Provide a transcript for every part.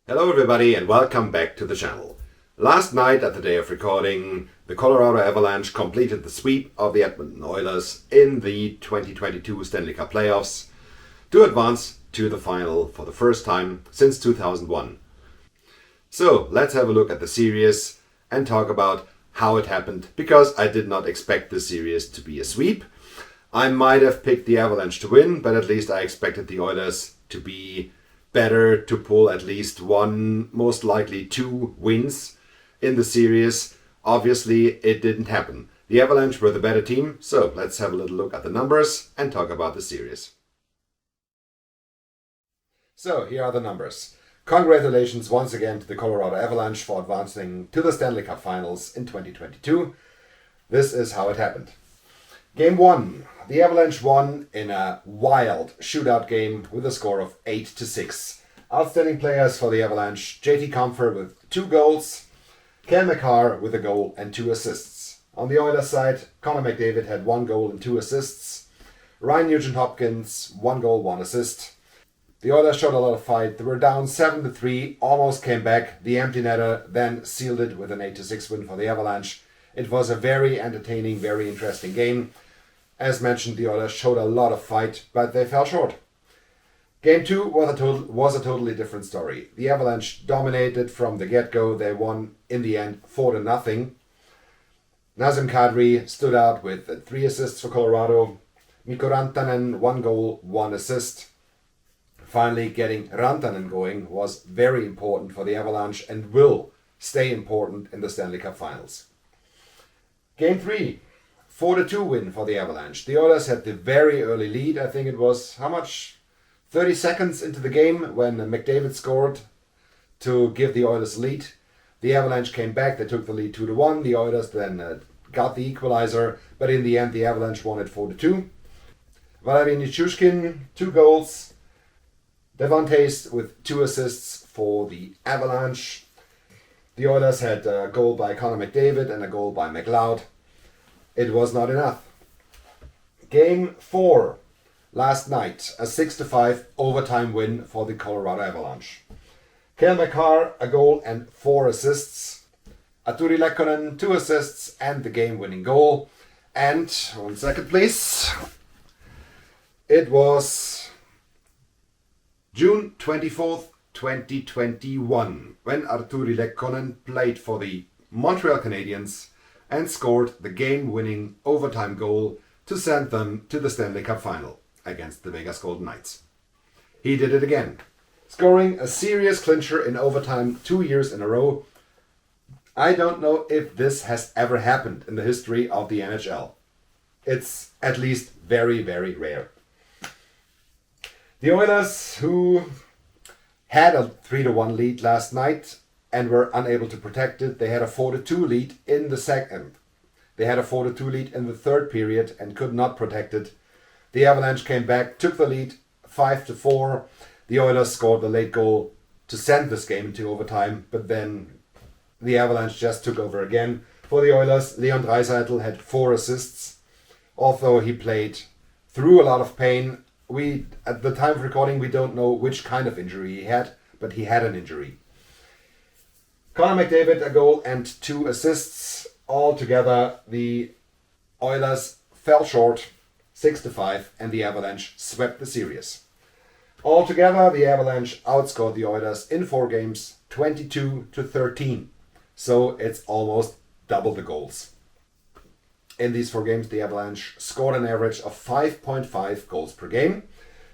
Hello everybody and welcome back to the channel. Last night at the day of recording, the Colorado Avalanche completed the sweep of the Edmonton Oilers in the 2022 Stanley Cup playoffs to advance to the final for the first time since 2001. So let's have a look at the series and talk about how it happened, because I did not expect the series to be a sweep. I might have picked the Avalanche to win, but at least I expected the Oilers to be better, to pull at least one, most likely two wins in the series. Obviously, it didn't happen. The Avalanche were the better team, so let's have a little look at the numbers and talk about the series. So here are the numbers. Congratulations once again to the Colorado Avalanche for advancing to the Stanley Cup Finals in 2022. This is how it happened. Game 1. The Avalanche won in a wild shootout game with a score of 8-6. Outstanding players for the Avalanche: JT Compher with 2 goals, Cale Makar with a goal and 2 assists. On the Oilers side, Connor McDavid had 1 goal and 2 assists. Ryan Nugent-Hopkins, 1 goal, 1 assist. The Oilers showed a lot of fight. They were down 7-3, almost came back. The empty netter then sealed it with an 8-6 win for the Avalanche. It was a very entertaining, very interesting game. As mentioned, the Oilers showed a lot of fight, but they fell short. Game 2 was a totally different story. The Avalanche dominated from the get-go. They won in the end 4-0. Nazem Kadri stood out with 3 assists for Colorado. Mikko Rantanen, 1 goal, 1 assist. Finally, getting Rantanen going was very important for the Avalanche and will stay important in the Stanley Cup Finals. Game 3, 4-2 win for the Avalanche. The Oilers had the very early lead. I think it was, 30 seconds into the game when McDavid scored to give the Oilers lead. The Avalanche came back. They took the lead 2-1. The Oilers then got the equalizer, but in the end the Avalanche won it 4-2. Valeri Nichushkin, 2 goals. Devon Taste with 2 assists for the Avalanche. The Oilers had a goal by Connor McDavid and a goal by McLeod. It was not enough. Game 4, last night, a 6-5 overtime win for the Colorado Avalanche. Cale Makar, a goal and 4 assists. Artturi Lehkonen, 2 assists and the game-winning goal. And, 1 second please, it was June 24th, 2021, when Artturi Lehkonen played for the Montreal Canadiens and scored the game-winning overtime goal to send them to the Stanley Cup Final against the Vegas Golden Knights. He did it again, scoring a serious clincher in overtime 2 years in a row. I don't know if this has ever happened in the history of the NHL. It's at least very, very rare. The Oilers, who had a 3-1 lead last night and were unable to protect it, they had a 4-2 lead in the second. They had a 4-2 lead in the third period and could not protect it. The Avalanche came back, took the lead 5-4. The Oilers scored the late goal to send this game into overtime, but then the Avalanche just took over again. For the Oilers, Leon Draisaitl had 4 assists, although he played through a lot of pain. At the time of recording, we don't know which kind of injury he had, but he had an injury. Connor McDavid, a goal and 2 assists. Altogether, the Oilers fell short 6-5 and the Avalanche swept the series. Altogether, the Avalanche outscored the Oilers in 4 games, 22-13. So it's almost double the goals. In these 4 games, the Avalanche scored an average of 5.5 goals per game.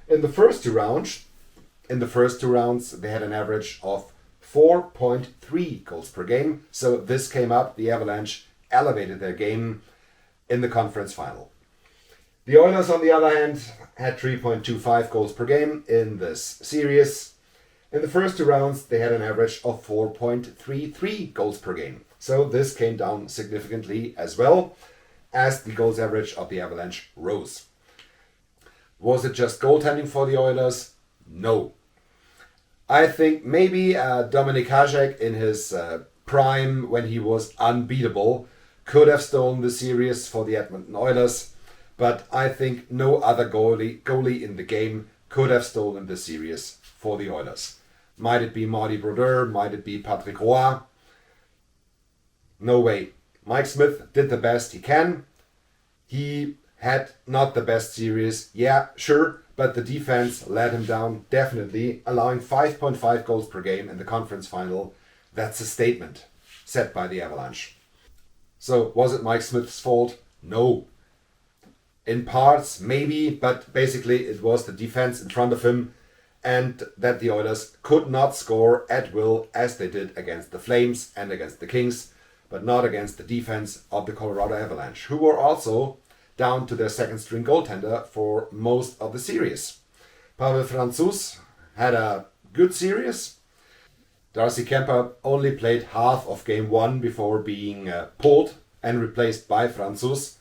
In the first two rounds, they had an average of 4.3 goals per game. So this came up. The Avalanche elevated their game in the conference final. The Oilers, on the other hand, had 3.25 goals per game in this series. In the first 2 rounds, they had an average of 4.33 goals per game. So this came down significantly as well, as the goals average of the Avalanche rose. Was it just goaltending for the Oilers? No. I think maybe Dominik Hasek in his prime, when he was unbeatable, could have stolen the series for the Edmonton Oilers, but I think no other goalie in the game could have stolen the series for the Oilers. Might it be Marty Brodeur? Might it be Patrick Roy? No way. Mike Smith did the best he can. He had not the best series. Yeah, sure, but the defense let him down, definitely, allowing 5.5 goals per game in the conference final. That's a statement set by the Avalanche. So, was it Mike Smith's fault? No. In parts, maybe, but basically it was the defense in front of him, and that the Oilers could not score at will as they did against the Flames and against the Kings, but not against the defense of the Colorado Avalanche, who were also down to their second string goaltender for most of the series. Pavel Francouz had a good series. Darcy Kemper only played half of game 1 before being pulled and replaced by Francouz,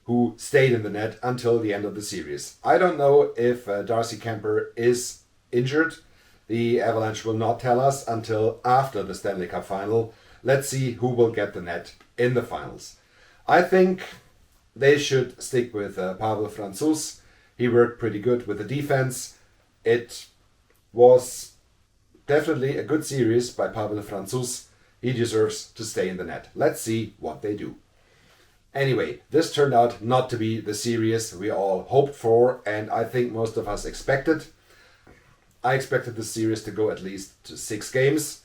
who stayed in the net until the end of the series. I don't know if Darcy Kemper is injured. The Avalanche will not tell us until after the Stanley Cup Final. Let's see who will get the net in the finals. I think they should stick with Pavel Francouz. He worked pretty good with the defense. It was definitely a good series by Pavel Francouz. He deserves to stay in the net. Let's see what they do. Anyway, this turned out not to be the series we all hoped for, and I think most of us expected. I expected the series to go at least to 6 games.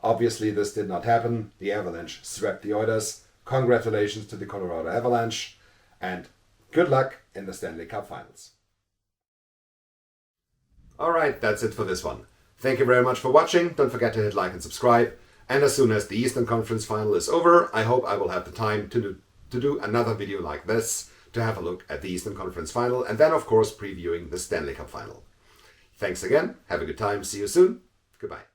Obviously, this did not happen. The Avalanche swept the Oilers. Congratulations to the Colorado Avalanche, and good luck in the Stanley Cup Finals. Alright, that's it for this one. Thank you very much for watching. Don't forget to hit like and subscribe. And as soon as the Eastern Conference Final is over, I hope I will have the time to do another video like this, to have a look at the Eastern Conference Final, and then of course previewing the Stanley Cup Final. Thanks again, have a good time, see you soon, goodbye.